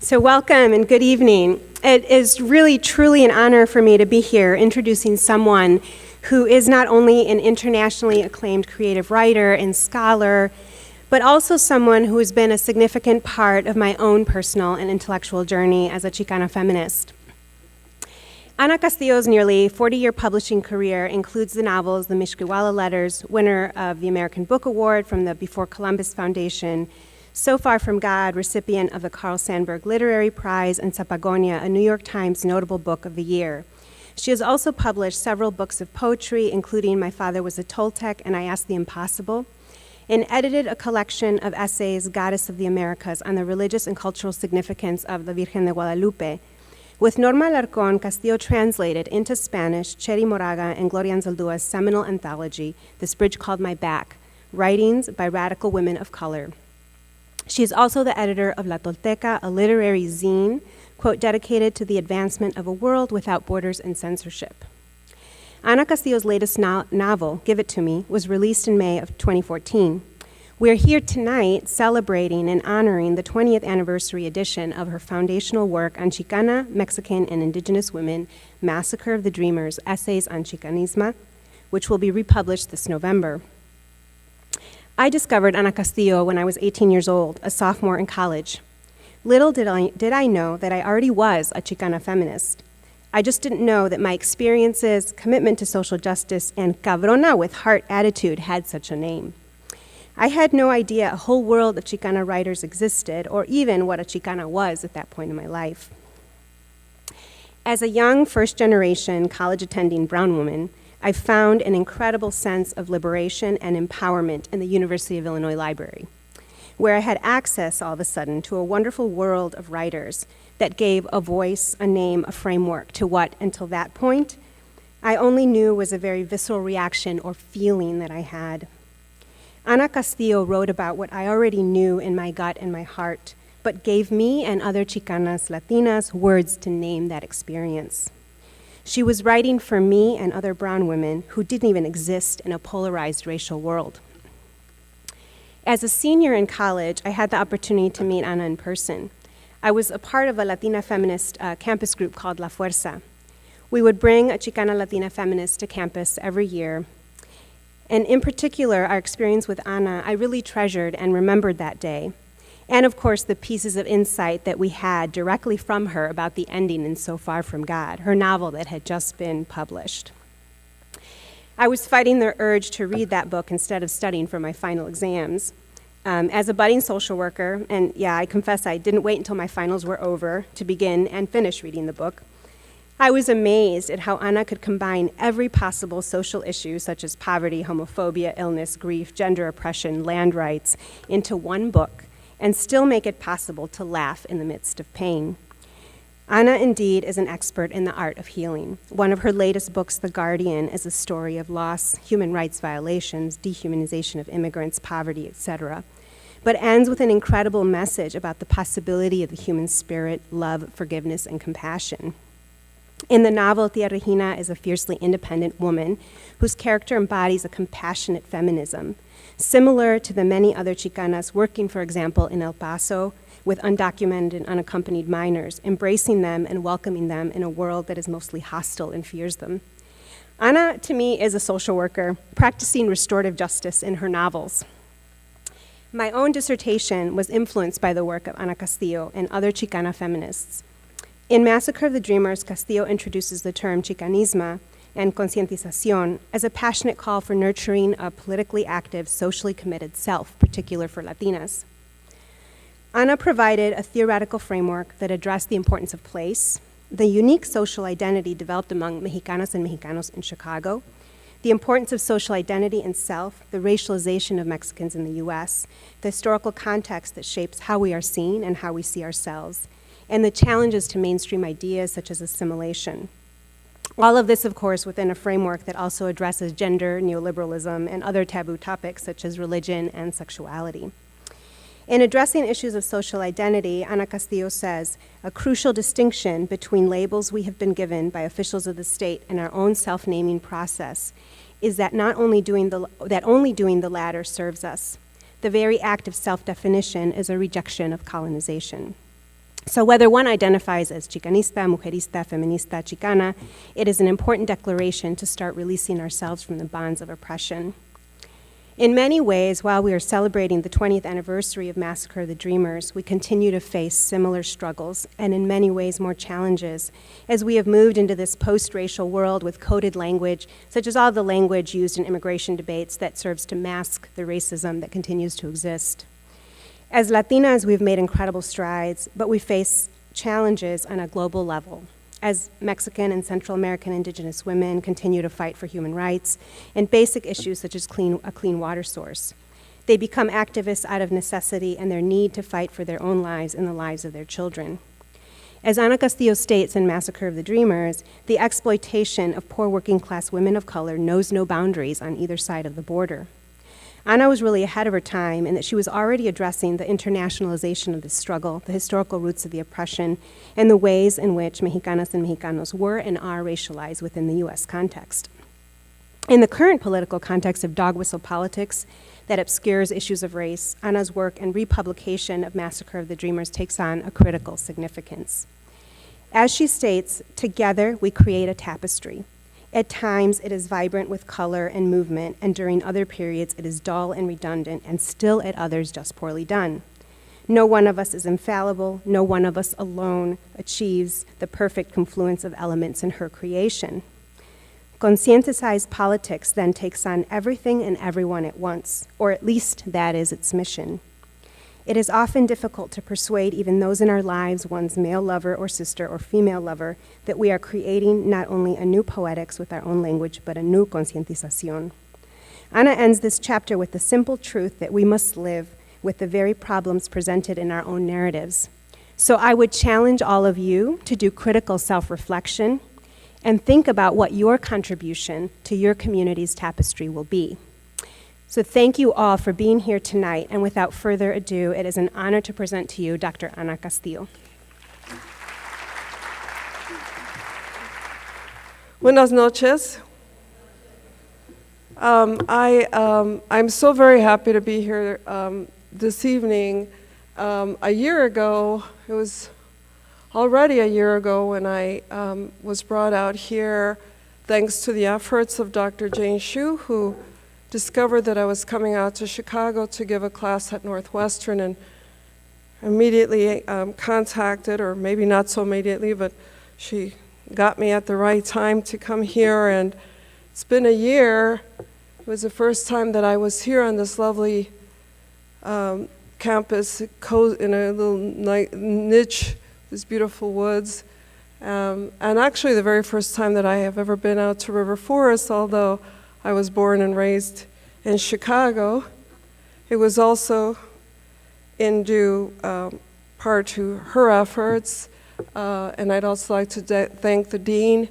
So welcome and good evening. It is really, truly an honor for me to be here introducing someone who is not only an internationally acclaimed creative writer and scholar, but also someone who has been a significant part of my own personal and intellectual journey as a Chicana feminist. Ana Castillo's nearly 40-year publishing career includes the novels The Mixquihuala Letters, winner of the American Book Award from the Before Columbus Foundation, So Far From God, recipient of the Carl Sandburg Literary Prize, and Zapagonia, a New York Times Notable Book of the Year. She has also published several books of poetry, including My Father Was a Toltec and I Asked the Impossible, and edited a collection of essays, Goddess of the Americas, on the religious and cultural significance of the Virgen de Guadalupe. With Norma Alarcón, Castillo translated into Spanish Cheri Moraga and Gloria Anzaldua's seminal anthology, This Bridge Called My Back, Writings by Radical Women of Color. She is also the editor of La Tolteca, a literary zine, quote, dedicated to the advancement of a world without borders and censorship. Ana Castillo's latest novel, Give It To Me, was released in May of 2014. We're here tonight celebrating and honoring the 20th anniversary edition of her foundational work on Chicana, Mexican, and Indigenous women, Massacre of the Dreamers, Essays on Chicanismo, which will be republished this November. I discovered Ana Castillo when I was 18 years old, a sophomore in college. Little did I know that I already was a Chicana feminist. I just didn't know that my experiences, commitment to social justice, and cabrona with heart attitude had such a name. I had no idea a whole world of Chicana writers existed, or even what a Chicana was at that point in my life. As a young first-generation college-attending brown woman, I found an incredible sense of liberation and empowerment in the University of Illinois Library, where I had access all of a sudden to a wonderful world of writers that gave a voice, a name, a framework to what, until that point, I only knew was a very visceral reaction or feeling that I had. Ana Castillo wrote about what I already knew in my gut and my heart, but gave me and other Chicanas, Latinas, words to name that experience. She was writing for me and other brown women who didn't even exist in a polarized racial world. As a senior in college, I had the opportunity to meet Ana in person. I was a part of a Latina feminist campus group called La Fuerza. We would bring a Chicana Latina feminist to campus every year. And in particular, our experience with Ana, I really treasured and remembered that day. And of course, the pieces of insight that we had directly from her about the ending in So Far From God, her novel that had just been published. I was fighting the urge to read that book instead of studying for my final exams. As a budding social worker, and yeah, I confess I didn't wait until my finals were over to begin and finish reading the book, I was amazed at how Ana could combine every possible social issue, such as poverty, homophobia, illness, grief, gender oppression, land rights, into one book, and still make it possible to laugh in the midst of pain. Ana, indeed, is an expert in the art of healing. One of her latest books, The Guardian, is a story of loss, human rights violations, dehumanization of immigrants, poverty, etc., but ends with an incredible message about the possibility of the human spirit, love, forgiveness, and compassion. In the novel, Tia Regina is a fiercely independent woman whose character embodies a compassionate feminism, similar to the many other Chicanas working, for example, in El Paso with undocumented and unaccompanied minors, embracing them and welcoming them in a world that is mostly hostile and fears them. Ana, to me, is a social worker practicing restorative justice in her novels. My own dissertation was influenced by the work of Ana Castillo and other Chicana feminists. In Massacre of the Dreamers, Castillo introduces the term Chicanismo and concientización as a passionate call for nurturing a politically active, socially committed self, particular for Latinas. Ana provided a theoretical framework that addressed the importance of place, the unique social identity developed among Mexicanas and Mexicanos in Chicago, the importance of social identity and self, the racialization of Mexicans in the US, the historical context that shapes how we are seen and how we see ourselves, and the challenges to mainstream ideas such as assimilation. All of this, of course, within a framework that also addresses gender, neoliberalism, and other taboo topics such as religion and sexuality. In addressing issues of social identity, Ana Castillo says, a crucial distinction between labels we have been given by officials of the state and our own self-naming process is that only doing the latter serves us. The very act of self-definition is a rejection of colonization. So whether one identifies as Chicanista, Mujerista, Feminista, Chicana, it is an important declaration to start releasing ourselves from the bonds of oppression. In many ways, while we are celebrating the 20th anniversary of Massacre of the Dreamers, we continue to face similar struggles and in many ways more challenges as we have moved into this post-racial world with coded language, such as all the language used in immigration debates that serves to mask the racism that continues to exist. As Latinas, we've made incredible strides, but we face challenges on a global level as Mexican and Central American indigenous women continue to fight for human rights and basic issues such as a clean water source. They become activists out of necessity and their need to fight for their own lives and the lives of their children. As Ana Castillo states in Massacre of the Dreamers, the exploitation of poor working class women of color knows no boundaries on either side of the border. Ana was really ahead of her time in that she was already addressing the internationalization of this struggle, the historical roots of the oppression, and the ways in which Mexicanas and Mexicanos were and are racialized within the U.S. context. In the current political context of dog whistle politics that obscures issues of race, Ana's work and republication of Massacre of the Dreamers takes on a critical significance. As she states, together we create a tapestry. At times, it is vibrant with color and movement, and during other periods, it is dull and redundant, and still at others, just poorly done. No one of us is infallible. No one of us alone achieves the perfect confluence of elements in her creation. Conscientized politics then takes on everything and everyone at once, or at least that is its mission. It is often difficult to persuade even those in our lives, one's male lover or sister or female lover, that we are creating not only a new poetics with our own language, but a new concientización. Ana ends this chapter with the simple truth that we must live with the very problems presented in our own narratives. So I would challenge all of you to do critical self-reflection and think about what your contribution to your community's tapestry will be. So thank you all for being here tonight, and without further ado, it is an honor to present to you Dr. Ana Castillo. Buenas noches. I'm so very happy to be here this evening. A year ago, it was already a year ago when I was brought out here thanks to the efforts of Dr. Jane Shu, who discovered that I was coming out to Chicago to give a class at Northwestern, and immediately contacted, or maybe not so immediately, but she got me at the right time to come here, and it's been a year. It was the first time that I was here on this lovely campus in a little niche, these beautiful woods, and actually the very first time that I have ever been out to River Forest, although I was born and raised in Chicago. It was also in due part to her efforts, and I'd also like to thank the Dean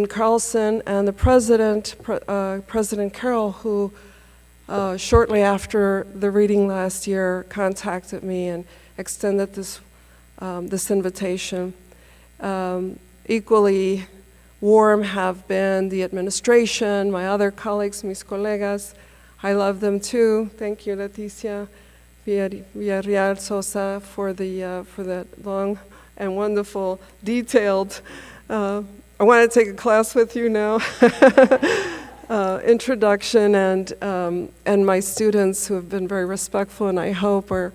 Carlson, and the President, President Carroll, who shortly after the reading last year contacted me and extended this invitation. Equally warm have been the administration, my other colleagues, mis colegas. I love them too. Thank you, Leticia Villarreal Sosa, for that long and wonderful, detailed, I want to take a class with you now, introduction, and my students who have been very respectful, and I hope are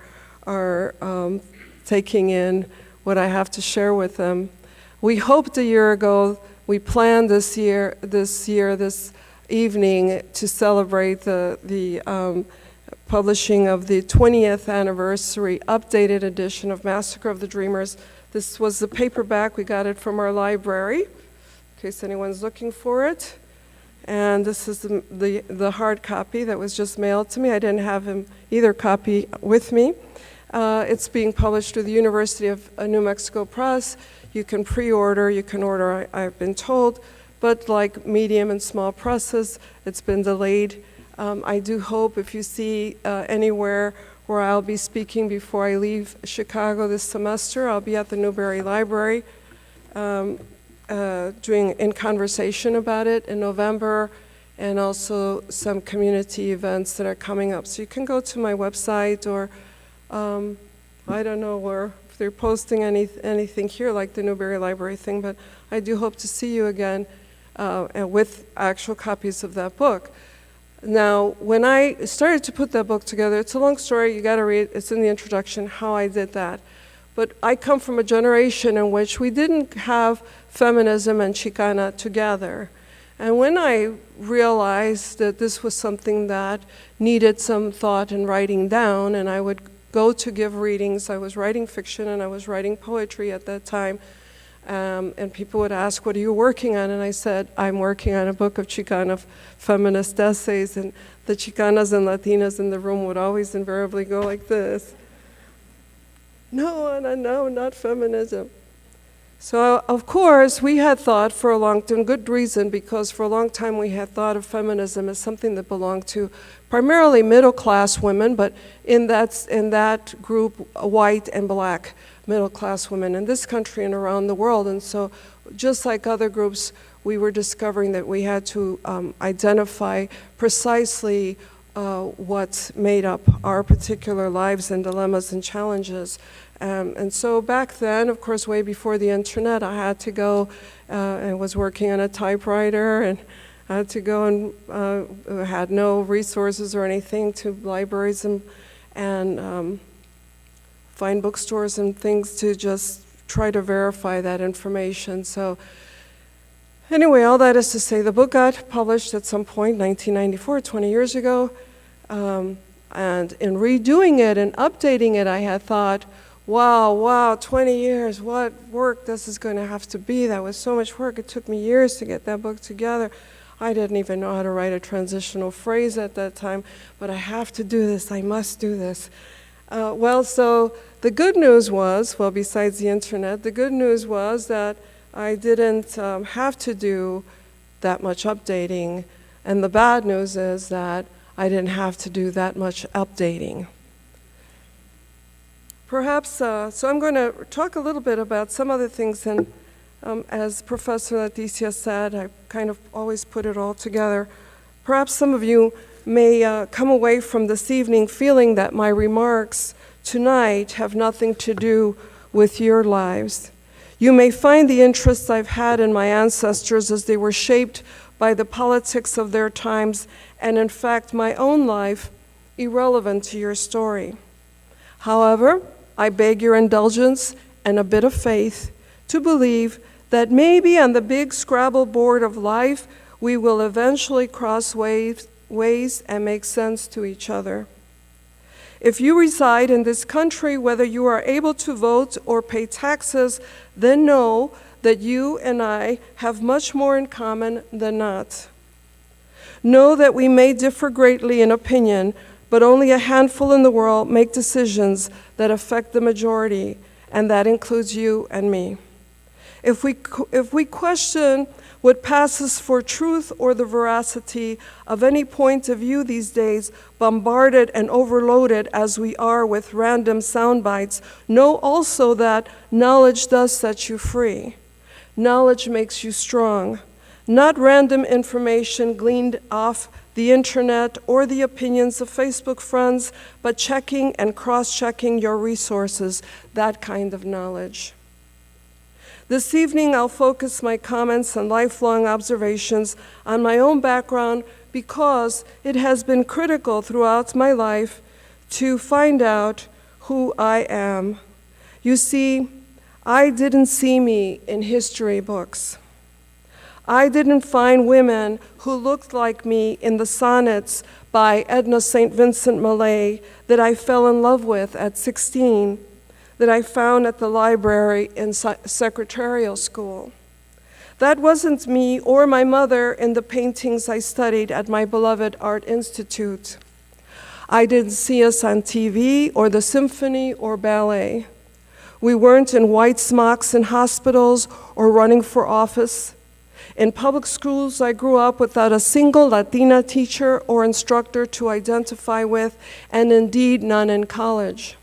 taking in what I have to share with them. We hoped a year ago. We planned this evening to celebrate the publishing of the 20th anniversary updated edition of Massacre of the Dreamers. This was the paperback. We got it from our library, in case anyone's looking for it. And this is the hard copy that was just mailed to me. I didn't have either copy with me. It's being published through the University of New Mexico Press. You can pre-order, you can order, I've been told, but like medium and small presses, it's been delayed. I do hope if you see anywhere where I'll be speaking before I leave Chicago this semester, I'll be at the Newberry Library in conversation about it in November, and also some community events that are coming up. So you can go to my website or I don't know where, if they're posting anything here like the Newberry Library thing, but I do hope to see you again and with actual copies of that book. Now, when I started to put that book together, it's a long story, you gotta read, it's in the introduction how I did that. But I come from a generation in which we didn't have feminism and Chicana together. And when I realized that this was something that needed some thought and writing down, and I would go to give readings, I was writing fiction and I was writing poetry at that time, and people would ask, what are you working on? And I said, I'm working on a book of Chicana feminist essays, and the Chicanas and Latinas in the room would always invariably go like this. No, Ana, no, not feminism. So, of course, we had thought for a long time, good reason, because for a long time we had thought of feminism as something that belonged to primarily middle-class women, but in that group, white and black middle-class women in this country and around the world. And so, just like other groups, we were discovering that we had to identify precisely what made up our particular lives and dilemmas and challenges. And so back then, of course, way before the internet, I had to go and was working on a typewriter, and I had to go and had no resources or anything to libraries and find bookstores and things to just try to verify that information. So anyway, all that is to say, the book got published at some point, 1994, 20 years ago. And in redoing it and updating it, I had thought, wow, 20 years, what work this is going to have to be. That was so much work. It took me years to get that book together. I didn't even know how to write a transitional phrase at that time, but I have to do this. I must do this. So the good news was, well, besides the internet, the good news was that I didn't have to do that much updating, and the bad news is that I didn't have to do that much updating. Perhaps, so I'm going to talk a little bit about some other things, and as Professor Leticia said, I kind of always put it all together. Perhaps some of you may come away from this evening feeling that my remarks tonight have nothing to do with your lives. You may find the interests I've had in my ancestors as they were shaped by the politics of their times, and in fact my own life, irrelevant to your story. However, I beg your indulgence and a bit of faith to believe that maybe on the big Scrabble board of life, we will eventually cross ways and make sense to each other. If you reside in this country, whether you are able to vote or pay taxes, then know that you and I have much more in common than not. Know that we may differ greatly in opinion, but only a handful in the world make decisions that affect the majority, and that includes you and me. If we question what passes for truth or the veracity of any point of view these days, bombarded and overloaded as we are with random sound bites, know also that knowledge does set you free. Knowledge makes you strong. Not random information gleaned off the internet or the opinions of Facebook friends, but checking and cross-checking your resources, that kind of knowledge. This evening, I'll focus my comments and lifelong observations on my own background because it has been critical throughout my life to find out who I am. You see, I didn't see me in history books. I didn't find women who looked like me in the sonnets by Edna St. Vincent Millay that I fell in love with at 16, that I found at the library in secretarial school. That wasn't me or my mother in the paintings I studied at my beloved Art Institute. I didn't see us on TV or the symphony or ballet. We weren't in white smocks in hospitals or running for office. In public schools, I grew up without a single Latina teacher or instructor to identify with, and indeed none in college.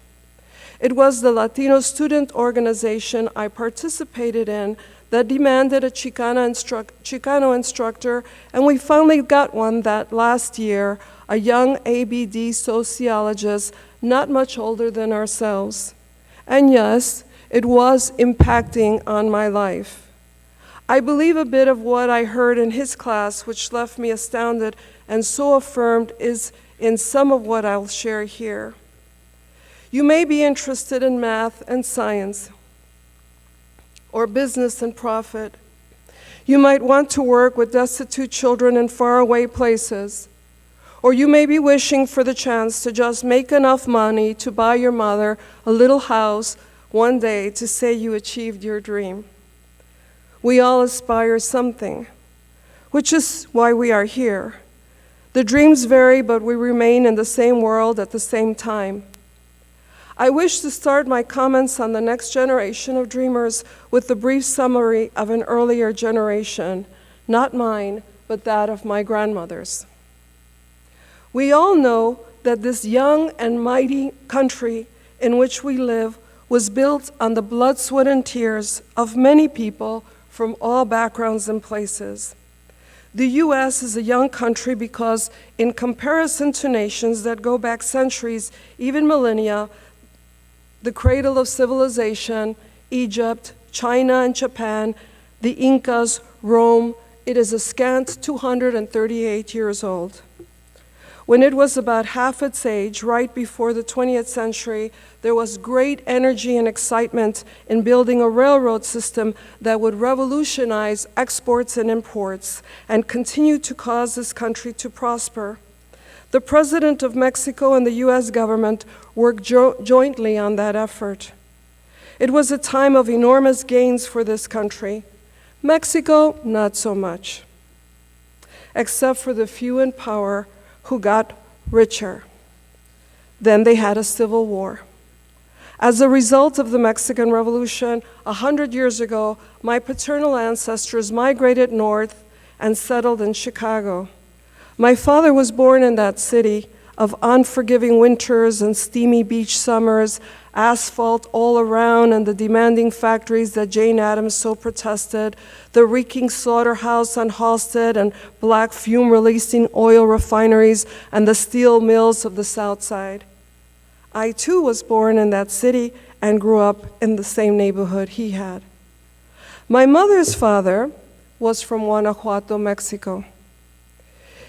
It was the Latino student organization I participated in that demanded a Chicano instructor, and we finally got one that last year, a young ABD sociologist not much older than ourselves. And yes, it was impacting on my life. I believe a bit of what I heard in his class, which left me astounded and so affirmed, is in some of what I'll share here. You may be interested in math and science, or business and profit. You might want to work with destitute children in faraway places. Or you may be wishing for the chance to just make enough money to buy your mother a little house one day to say you achieved your dream. We all aspire something, which is why we are here. The dreams vary, but we remain in the same world at the same time. I wish to start my comments on the next generation of dreamers with the brief summary of an earlier generation, not mine, but that of my grandmothers. We all know that this young and mighty country in which we live was built on the blood, sweat, and tears of many people from all backgrounds and places. The U.S. is a young country because, in comparison to nations that go back centuries, even millennia, the cradle of civilization, Egypt, China, and Japan, the Incas, Rome, it is a scant 238 years old. When it was about half its age, right before the 20th century, there was great energy and excitement in building a railroad system that would revolutionize exports and imports and continue to cause this country to prosper. The President of Mexico and the U.S. government worked jointly on that effort. It was a time of enormous gains for this country. Mexico, not so much, except for the few in power who got richer. Then they had a civil war. As a result of the Mexican Revolution, 100 years ago, my paternal ancestors migrated north and settled in Chicago. My father was born in that city of unforgiving winters and steamy beach summers, asphalt all around and the demanding factories that Jane Addams so protested, the reeking slaughterhouse on Halsted and black fume-releasing oil refineries and the steel mills of the South Side. I too was born in that city and grew up in the same neighborhood he had. My mother's father was from Guanajuato, Mexico.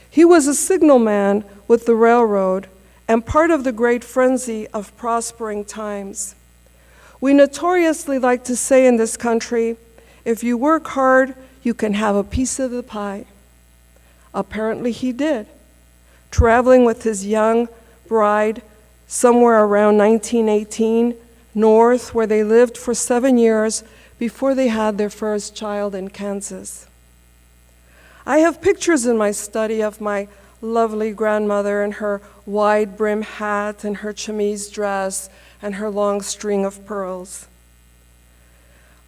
He was a signalman with the railroad and part of the great frenzy of prospering times. We notoriously like to say in this country, if you work hard, you can have a piece of the pie. Apparently he did, traveling with his young bride somewhere around 1918, north, where they lived for 7 years before they had their first child in Kansas. I have pictures in my study of my lovely grandmother in her wide brim hat and her chemise dress and her long string of pearls.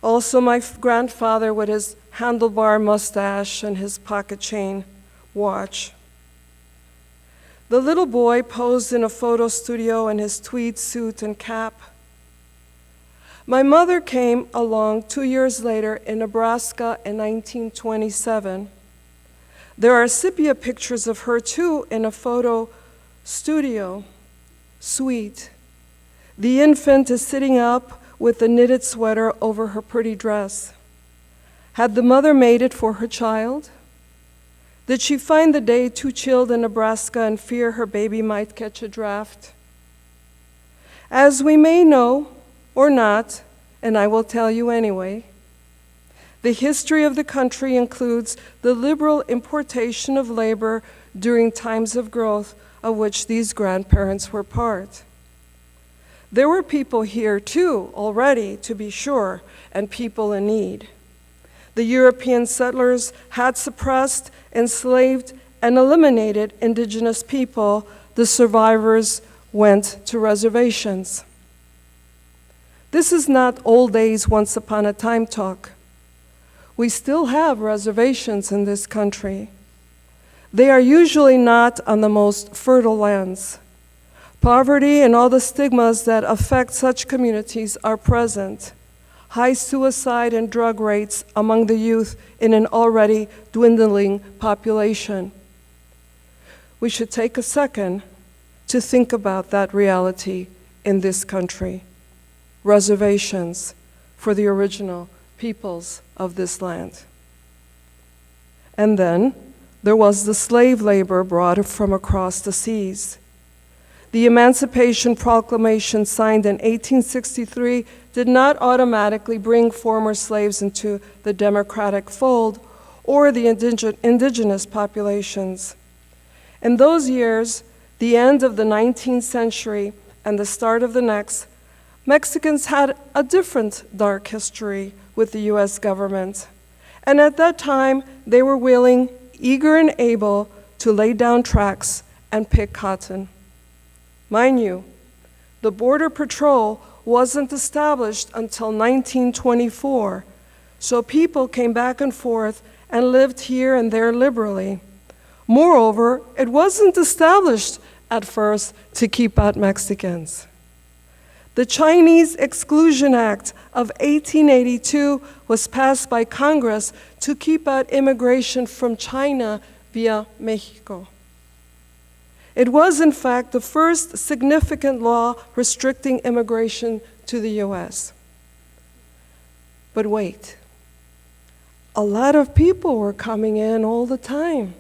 Also my grandfather with his handlebar mustache and his pocket chain watch. The little boy posed in a photo studio in his tweed suit and cap. My mother came along 2 years later in Nebraska in 1927. There are sepia pictures of her too in a photo studio suite. The infant is sitting up with a knitted sweater over her pretty dress. Had the mother made it for her child? Did she find the day too chilled in Nebraska and fear her baby might catch a draft? As we may know, or not, and I will tell you anyway, the history of the country includes the liberal importation of labor during times of growth of which these grandparents were part. There were people here too, already, to be sure, and people in need. The European settlers had suppressed, enslaved, and eliminated indigenous people. The survivors went to reservations. This is not old days once upon a time talk. We still have reservations in this country. They are usually not on the most fertile lands. Poverty and all the stigmas that affect such communities are present. High suicide and drug rates among the youth in an already dwindling population. We should take a second to think about that reality in this country. reservations for the original peoples of this land. And then there was the slave labor brought from across the seas. The Emancipation Proclamation signed in 1863 did not automatically bring former slaves into the democratic fold or the indigenous populations. In those years, the end of the 19th century and the start of the next, Mexicans had a different dark history with the US government. And at that time, they were willing, eager, and able to lay down tracks and pick cotton. Mind you, the Border Patrol wasn't established until 1924, so people came back and forth and lived here and there liberally. Moreover, it wasn't established at first to keep out Mexicans. The Chinese Exclusion Act of 1882 was passed by Congress to keep out immigration from China via Mexico. It was, in fact, the first significant law restricting immigration to the US. But wait, a lot of people were coming in all the time.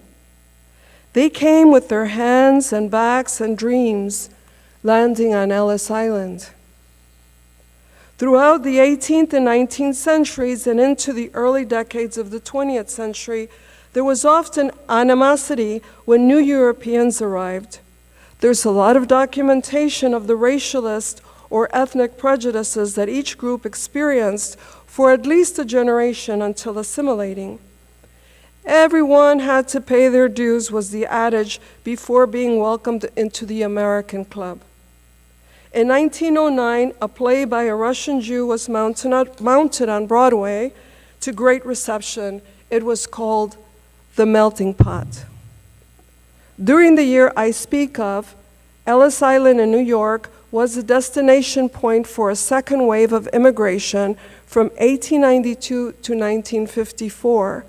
They came with their hands and backs and dreams, landing on Ellis Island. Throughout the 18th and 19th centuries and into the early decades of the 20th century, there was often animosity when new Europeans arrived. There's a lot of documentation of the racialist or ethnic prejudices that each group experienced for at least a generation until assimilating. Everyone had to pay their dues was the adage before being welcomed into the American club. In 1909, a play by a Russian Jew was mounted on Broadway to great reception. It was called The Melting Pot. During the year I speak of, Ellis Island in New York was a destination point for a second wave of immigration from 1892 to 1954.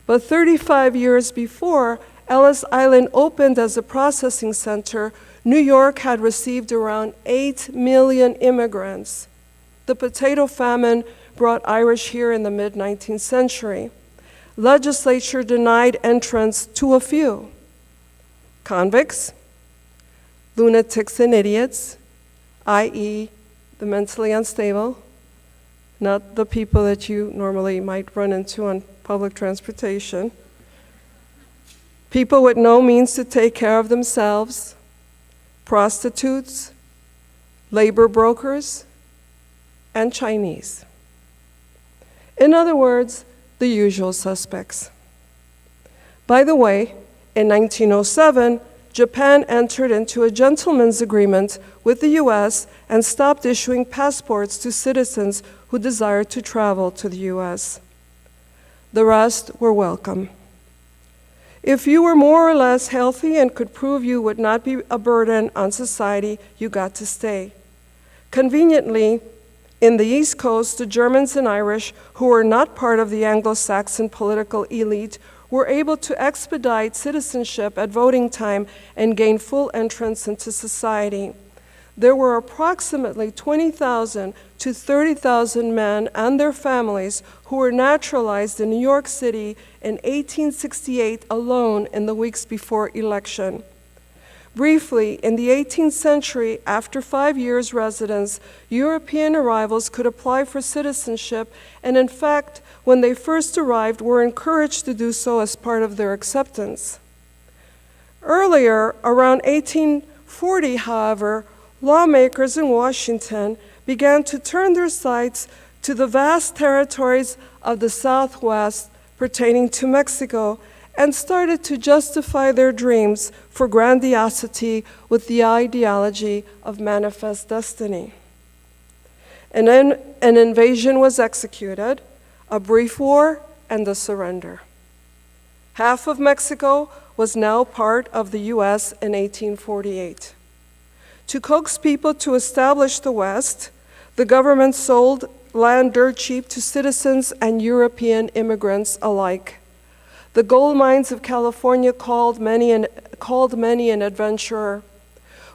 But 35 years before Ellis Island opened as a processing center, New York had received around 8 million immigrants. The potato famine brought Irish here in the mid-19th century. Legislature denied entrance to a few: convicts, lunatics and idiots, i.e. the mentally unstable, not the people that you normally might run into on public transportation, people with no means to take care of themselves, prostitutes, labor brokers, and Chinese. In other words, the usual suspects. By the way, in 1907, Japan entered into a gentleman's agreement with the US and stopped issuing passports to citizens who desired to travel to the US. The rest were welcome. If you were more or less healthy and could prove you would not be a burden on society, you got to stay. Conveniently, in the East Coast, the Germans and Irish, who were not part of the Anglo-Saxon political elite, were able to expedite citizenship at voting time and gain full entrance into society. There were approximately 20,000 to 30,000 men and their families who were naturalized in New York City in 1868 alone in the weeks before election. Briefly, in the 18th century, after 5 years' residence, European arrivals could apply for citizenship, and in fact, when they first arrived, were encouraged to do so as part of their acceptance. Earlier, around 1840, however, lawmakers in Washington began to turn their sights to the vast territories of the Southwest pertaining to Mexico and started to justify their dreams for grandiosity with the ideology of manifest destiny. And then an invasion was executed, a brief war, and a surrender. Half of Mexico was now part of the US in 1848. To coax people to establish the West, the government sold land dirt cheap to citizens and European immigrants alike. The gold mines of California called many an adventurer.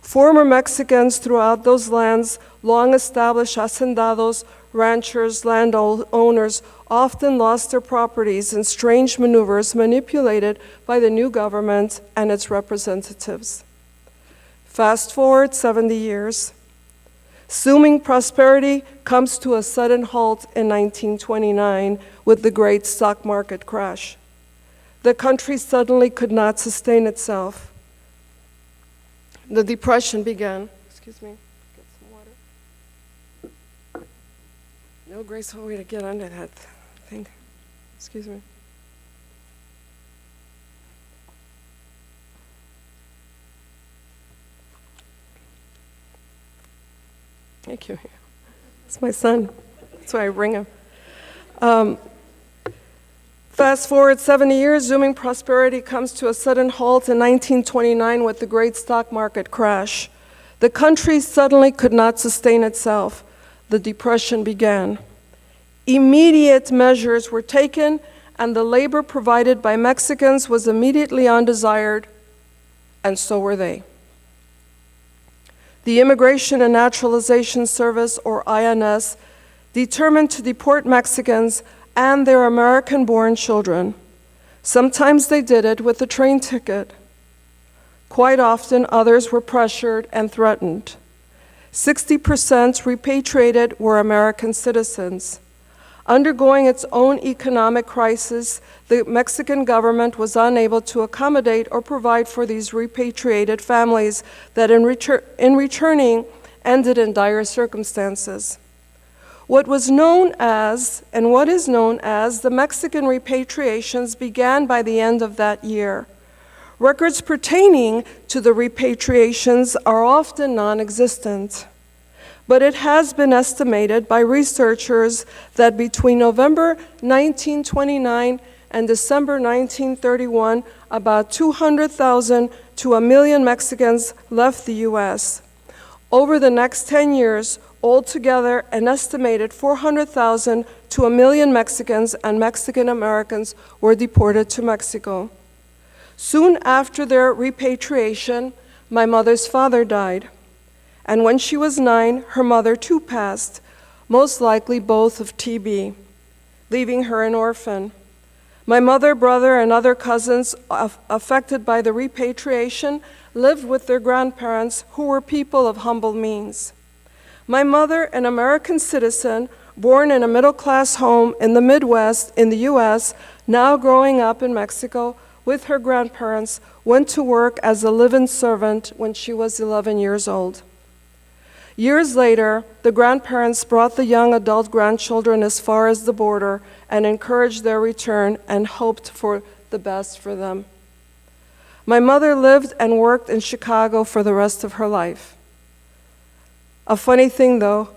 Former Mexicans throughout those lands, long established hacendados, ranchers, landowners, often lost their properties in strange maneuvers manipulated by the new government and its representatives. Fast forward 70 years. Zooming prosperity comes to a sudden halt in 1929 with the great stock market crash. The country suddenly could not sustain itself. The Depression began. Excuse me, get some water. No graceful way to get under that thing. Excuse me. Thank you. It's my son. That's why I bring him. Fast forward 70 years, zooming prosperity comes to a sudden halt in 1929 with the great stock market crash. The country suddenly could not sustain itself. The Depression began. Immediate measures were taken, and the labor provided by Mexicans was immediately undesired, and so were they. The Immigration and Naturalization Service, or INS, determined to deport Mexicans and their American-born children. Sometimes they did it with a train ticket. Quite often, others were pressured and threatened. 60% repatriated were American citizens. Undergoing its own economic crisis, the Mexican government was unable to accommodate or provide for these repatriated families that in returning ended in dire circumstances. What was known as, and what is known as, the Mexican repatriations began by the end of that year. Records pertaining to the repatriations are often non-existent, but it has been estimated by researchers that between November 1929 and December 1931, about 200,000 to 1 million Mexicans left the U.S. Over the next 10 years, altogether, an estimated 400,000 to 1 million Mexicans and Mexican Americans were deported to Mexico. Soon after their repatriation, my mother's father died. And when she was 9, her mother too passed, most likely both of TB, leaving her an orphan. My mother, brother, and other cousins affected by the repatriation lived with their grandparents, who were people of humble means. My mother, an American citizen, born in a middle-class home in the Midwest in the U.S., now growing up in Mexico with her grandparents, went to work as a live-in servant when she was 11 years old. Years later, the grandparents brought the young adult grandchildren as far as the border and encouraged their return and hoped for the best for them. My mother lived and worked in Chicago for the rest of her life. A funny thing, though,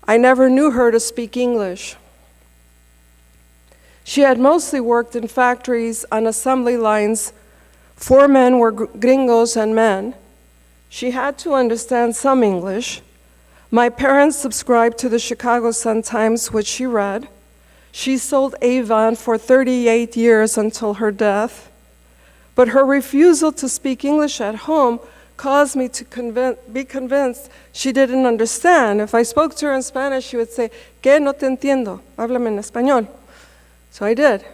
I never knew her to speak English. She had mostly worked in factories on assembly lines. 4 men were gringos and men. She had to understand some English. My parents subscribed to the Chicago Sun-Times, which she read. She sold Avon for 38 years until her death. But her refusal to speak English at home caused me to be convinced she didn't understand. If I spoke to her in Spanish, she would say, ¿Qué? No te entiendo. Háblame en español. So I did. I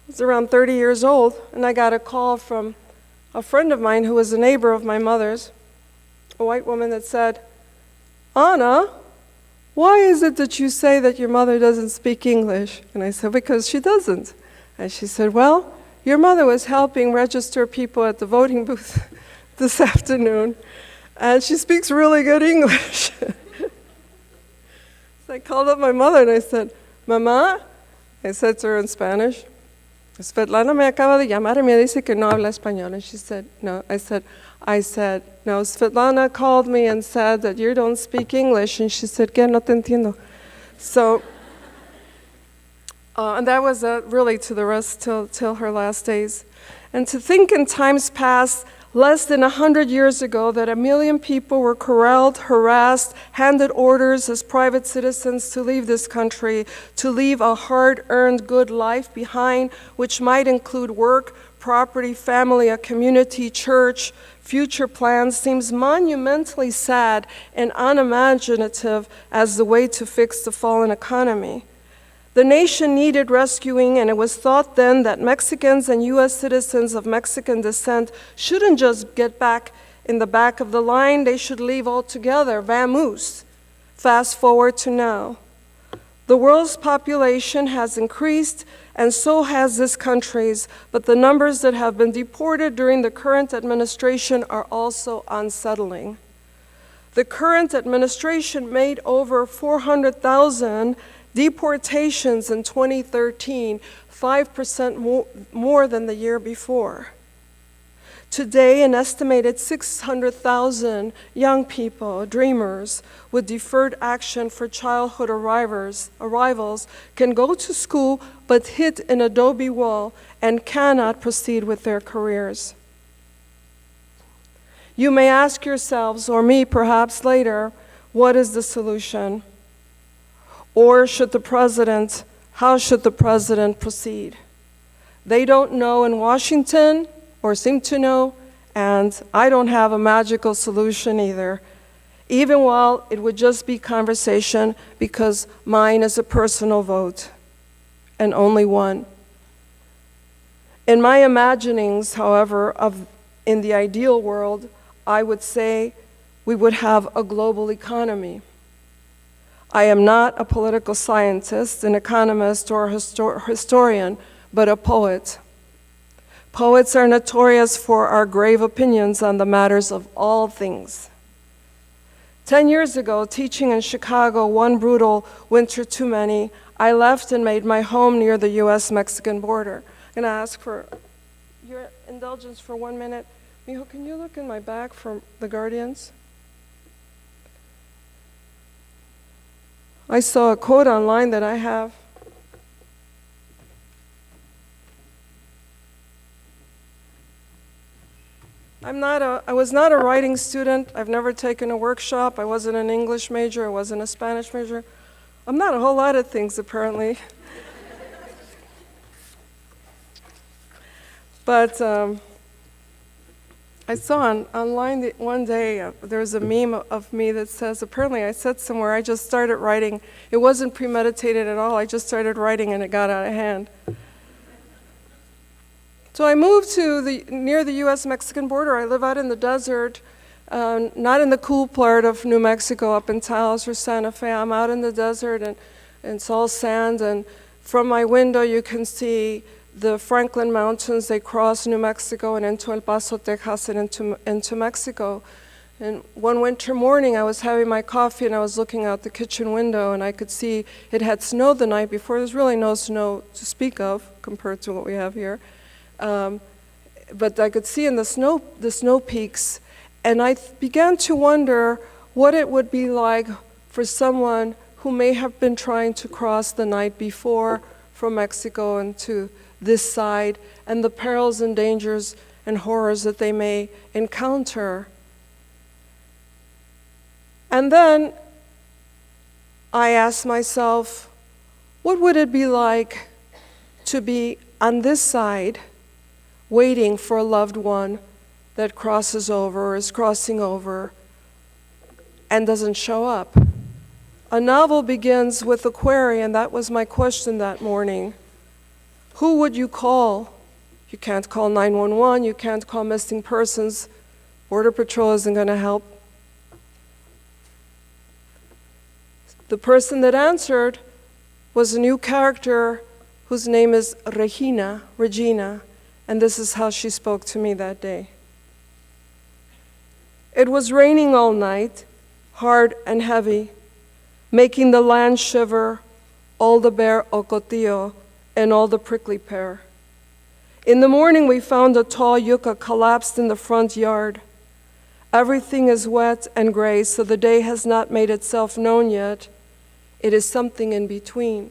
was around 30 years old, and I got a call from a friend of mine who was a neighbor of my mother's, a white woman that said, Anna, why is it that you say that your mother doesn't speak English? And I said, because she doesn't. And she said, well, your mother was helping register people at the voting booth this afternoon, and she speaks really good English. So I called up my mother and I said, Mamá, I said to her in Spanish, Svetlana me acaba de llamar y me dice que no habla español. And she said, no. I said, no, Svetlana called me and said that you don't speak English. And she said, ¿Qué? No te entiendo. So And that was really to the rest till her last days. And to think in times past, less than 100 years ago, that 1 million people were corralled, harassed, handed orders as private citizens to leave this country, to leave a hard-earned good life behind, which might include work, property, family, a community, church, future plans, seems monumentally sad and unimaginative as the way to fix the fallen economy. The nation needed rescuing, and it was thought then that Mexicans and U.S. citizens of Mexican descent shouldn't just get back in the back of the line, they should leave altogether, vamoose. Fast forward to now. The world's population has increased, and so has this country's, but the numbers that have been deported during the current administration are also unsettling. The current administration made over 400,000 deportations in 2013, 5% more than the year before. Today, an estimated 600,000 young people, dreamers, with deferred action for childhood arrivals can go to school but hit an adobe wall and cannot proceed with their careers. You may ask yourselves, or me perhaps later, what is the solution? Or how should the president proceed? They don't know in Washington, or seem to know, and I don't have a magical solution either, even while it would just be conversation, because mine is a personal vote, and only one. In my imaginings, however, in the ideal world, I would say we would have a global economy. I am not a political scientist, an economist, or a historian, but a poet. Poets are notorious for our grave opinions on the matters of all things. 10 years ago, teaching in Chicago, one brutal winter too many, I left and made my home near the U.S.-Mexican border. I'm going to ask for your indulgence for 1 minute. Mijo, can you look in my bag for the Guardians? I saw a quote online that I have. I was not a writing student. I've never taken a workshop. I wasn't an English major. I wasn't a Spanish major. I'm not a whole lot of things, apparently. But I saw online one day, there's a meme of me that says, apparently I said somewhere, I just started writing. It wasn't premeditated at all. I just started writing and it got out of hand. So I moved to near the U.S.-Mexican border. I live out in the desert, not in the cool part of New Mexico up in Taos or Santa Fe. I'm out in the desert and it's all sand, and from my window you can see the Franklin Mountains. They cross New Mexico and into El Paso, Texas, and into Mexico. And one winter morning, I was having my coffee and I was looking out the kitchen window, and I could see it had snowed the night before. There's really no snow to speak of compared to what we have here. But I could see in the snow peaks, and I began to wonder what it would be like for someone who may have been trying to cross the night before from Mexico into this side, and the perils and dangers and horrors that they may encounter. And then I asked myself, what would it be like to be on this side, waiting for a loved one that crosses over or is crossing over and doesn't show up? A novel begins with a query, and that was my question that morning. Who would you call? You can't call 911, you can't call missing persons. Border Patrol isn't going to help. The person that answered was a new character whose name is Regina, and this is how she spoke to me that day. It was raining all night, hard and heavy, making the land shiver, all the bare ocotillo and all the prickly pear. In the morning, we found a tall yucca collapsed in the front yard. Everything is wet and gray, so the day has not made itself known yet. It is something in between.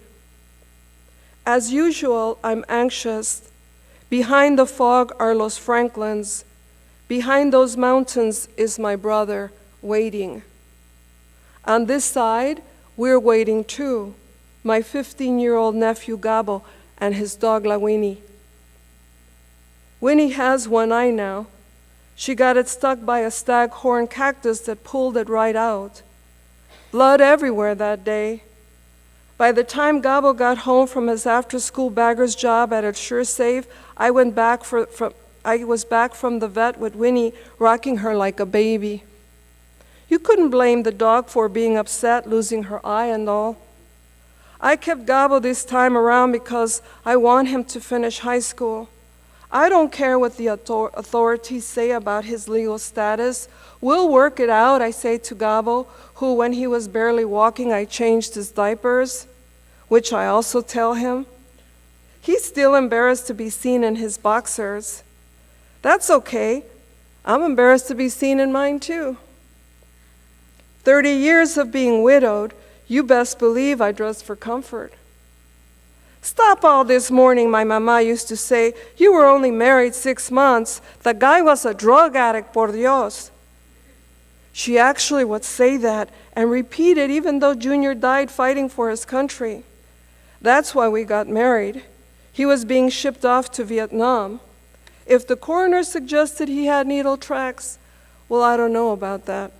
As usual, I'm anxious. Behind the fog are Los Franklins. Behind those mountains is my brother, waiting. On this side, we're waiting too, my 15-year-old nephew Gabo and his dog La Winnie. Winnie has one eye now. She got it stuck by a staghorn cactus that pulled it right out. Blood everywhere that day. By the time Gabo got home from his after-school bagger's job at a SureSafe, I was back from the vet with Winnie, rocking her like a baby. You couldn't blame the dog for being upset, losing her eye and all. I kept Gabo this time around because I want him to finish high school. I don't care what the authorities say about his legal status. We'll work it out, I say to Gabo, who, when he was barely walking, I changed his diapers, which I also tell him. He's still embarrassed to be seen in his boxers. That's okay. I'm embarrassed to be seen in mine too. 30 years of being widowed, you best believe I dress for comfort. Stop all this mourning, my mama used to say. You were only married 6 months. The guy was a drug addict, por Dios. She actually would say that and repeat it even though Junior died fighting for his country. That's why we got married. He was being shipped off to Vietnam. If the coroner suggested he had needle tracks, well, I don't know about that.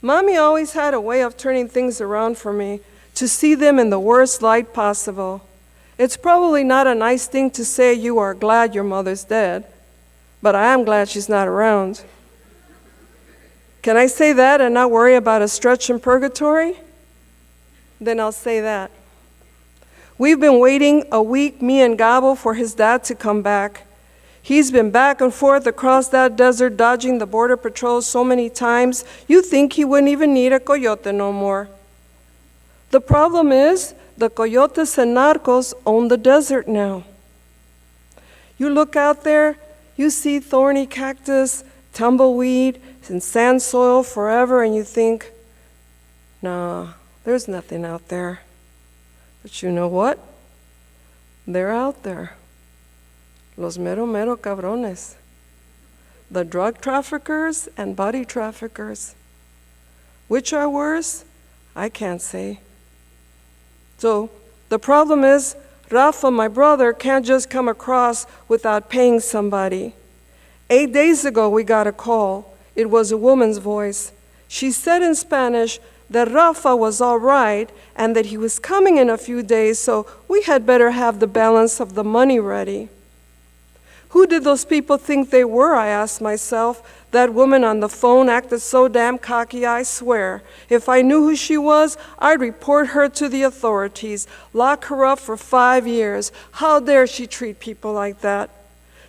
Mommy always had a way of turning things around for me, to see them in the worst light possible. It's probably not a nice thing to say you are glad your mother's dead, but I am glad she's not around. Can I say that and not worry about a stretch in purgatory? Then I'll say that. We've been waiting a week, me and Gabo, for his dad to come back. He's been back and forth across that desert, dodging the border patrol so many times, you think he wouldn't even need a coyote no more. The problem is, the coyotes and narcos own the desert now. You look out there, you see thorny cactus, tumbleweed, and sand soil forever, and you think, nah, there's nothing out there. But you know what? They're out there. Los mero mero cabrones. The drug traffickers and body traffickers. Which are worse? I can't say. So the problem is, Rafa, my brother, can't just come across without paying somebody. 8 days ago, we got a call. It was a woman's voice. She said in Spanish that Rafa was all right and that he was coming in a few days, so we had better have the balance of the money ready. Who did those people think they were, I asked myself. That woman on the phone acted so damn cocky, I swear. If I knew who she was, I'd report her to the authorities, lock her up for 5 years. How dare she treat people like that?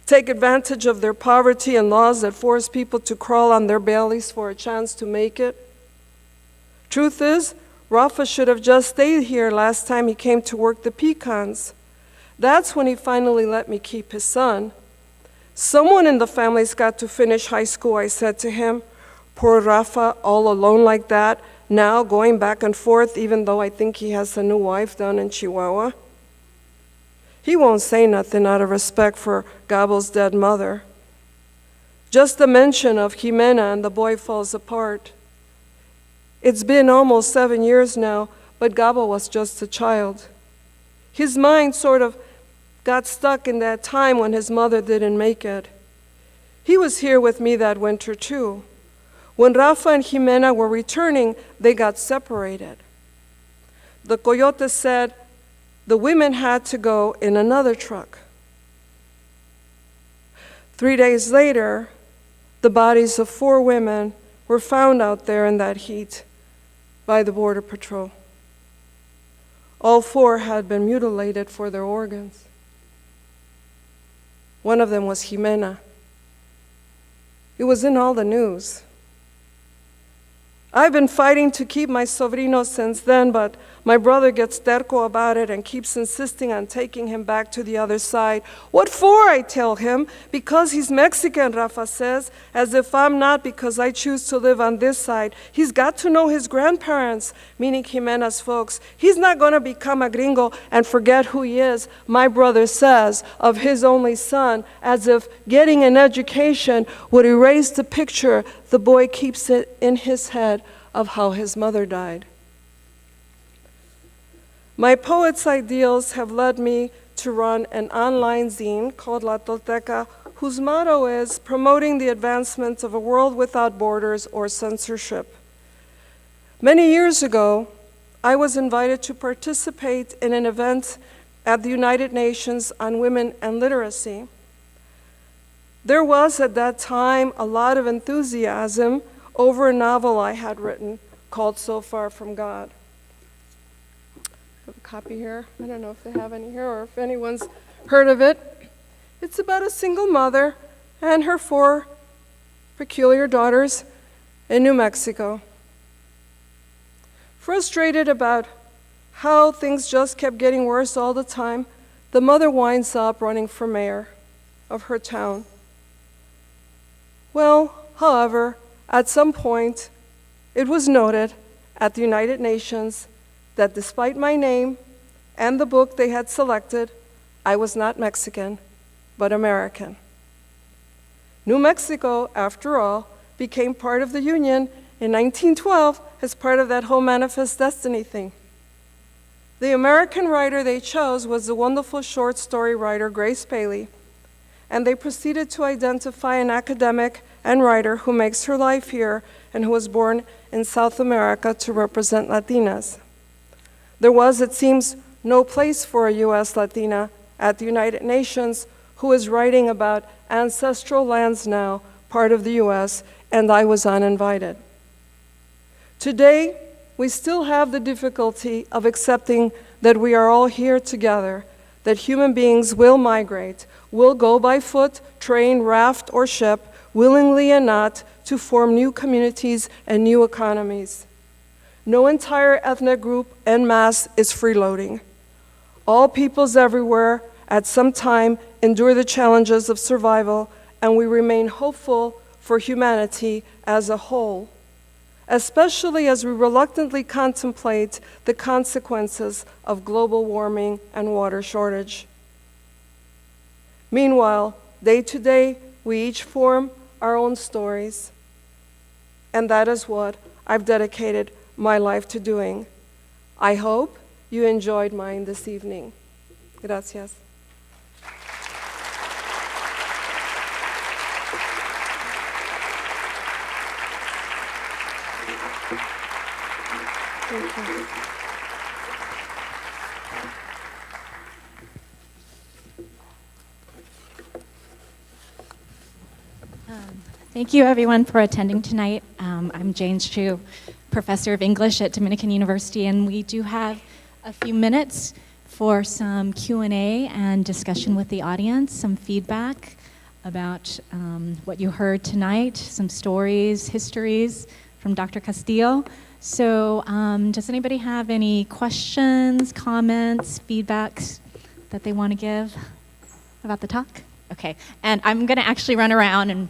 Take advantage of their poverty and laws that force people to crawl on their bellies for a chance to make it. Truth is, Rafa should have just stayed here last time he came to work the pecans. That's when he finally let me keep his son. Someone in the family's got to finish high school, I said to him. Poor Rafa, all alone like that, now going back and forth, even though I think he has a new wife down in Chihuahua. He won't say nothing out of respect for Gabo's dead mother. Just the mention of Jimena and the boy falls apart. It's been almost 7 years now, but Gabo was just a child. His mind sort of got stuck in that time when his mother didn't make it. He was here with me that winter too. When Rafa and Jimena were returning, they got separated. The coyote said the women had to go in another truck. 3 days later, the bodies of 4 women were found out there in that heat by the Border Patrol. All 4 had been mutilated for their organs. One of them was Jimena. It was in all the news. I've been fighting to keep my sobrino since then, but My brother gets terco about it and keeps insisting on taking him back to the other side. What for, I tell him. Because he's Mexican, Rafa says, as if I'm not because I choose to live on this side. He's got to know his grandparents, meaning Jimena's folks. He's not going to become a gringo and forget who he is, my brother says, of his only son, as if getting an education would erase the picture the boy keeps it in his head of how his mother died. My poet's ideals have led me to run an online zine called La Tolteca, whose motto is promoting the advancement of a world without borders or censorship. Many years ago, I was invited to participate in an event at the United Nations on Women and Literacy. There was at that time a lot of enthusiasm over a novel I had written called So Far From God. I have a copy here. I don't know if they have any here or if anyone's heard of it. It's about a single mother and her 4 peculiar daughters in New Mexico. Frustrated about how things just kept getting worse all the time, the mother winds up running for mayor of her town. Well, however, at some point, it was noted at the United Nations that despite my name and the book they had selected, I was not Mexican, but American. New Mexico, after all, became part of the Union in 1912 as part of that whole Manifest Destiny thing. The American writer they chose was the wonderful short story writer Grace Paley, and they proceeded to identify an academic and writer who makes her life here and who was born in South America to represent Latinas. There was, it seems, no place for a U.S. Latina at the United Nations who is writing about ancestral lands now, part of the U.S., and I was uninvited. Today, we still have the difficulty of accepting that we are all here together, that human beings will migrate, will go by foot, train, raft, or ship, willingly and not, to form new communities and new economies. No entire ethnic group en masse is freeloading. All peoples everywhere at some time endure the challenges of survival, and we remain hopeful for humanity as a whole, especially as we reluctantly contemplate the consequences of global warming and water shortage. Meanwhile, day to day, we each form our own stories, and that is what I've dedicated my life to doing. I hope you enjoyed mine this evening. Gracias. Thank you. Thank you, everyone, for attending tonight. I'm Jane Chu, professor of English at Dominican University, and we do have a few minutes for some Q&A and discussion with the audience, some feedback about what you heard tonight, some stories, histories from Dr. Castillo. So does anybody have any questions, comments, feedbacks that they want to give about the talk? Okay, and I'm going to actually run around and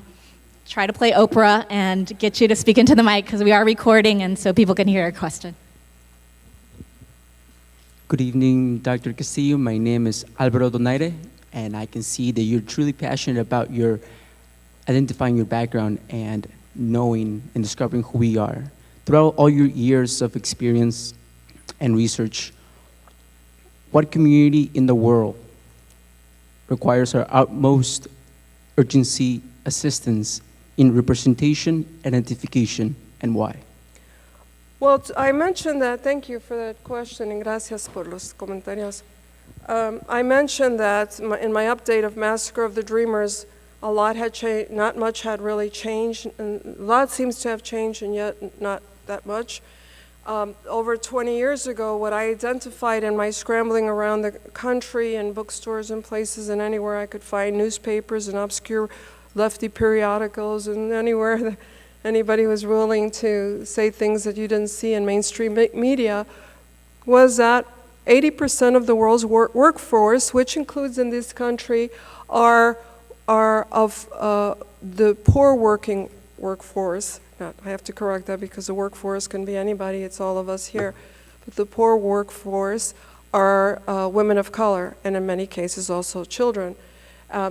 try to play Oprah and get you to speak into the mic because we are recording and so people can hear a question. Good evening, Dr. Castillo. My name is Alvaro Donaire, and I can see that you're truly passionate about your identifying your background and knowing and discovering who we are. Throughout all your years of experience and research, what community in the world requires our utmost urgency assistance in representation, identification, and why? Well, I mentioned that, thank you for that question, and gracias por los comentarios. I mentioned that in my update of Massacre of the Dreamers, a lot had changed, not much had really changed, and a lot seems to have changed, and yet not that much. Over 20 years ago, what I identified in my scrambling around the country and bookstores and places and anywhere I could find newspapers and obscure lefty periodicals and anywhere that anybody was willing to say things that you didn't see in mainstream media, was that 80% of the world's workforce, which includes in this country, are of the poor working workforce. Now, I have to correct that because the workforce can be anybody, it's all of us here. But the poor workforce are women of color, and in many cases also children.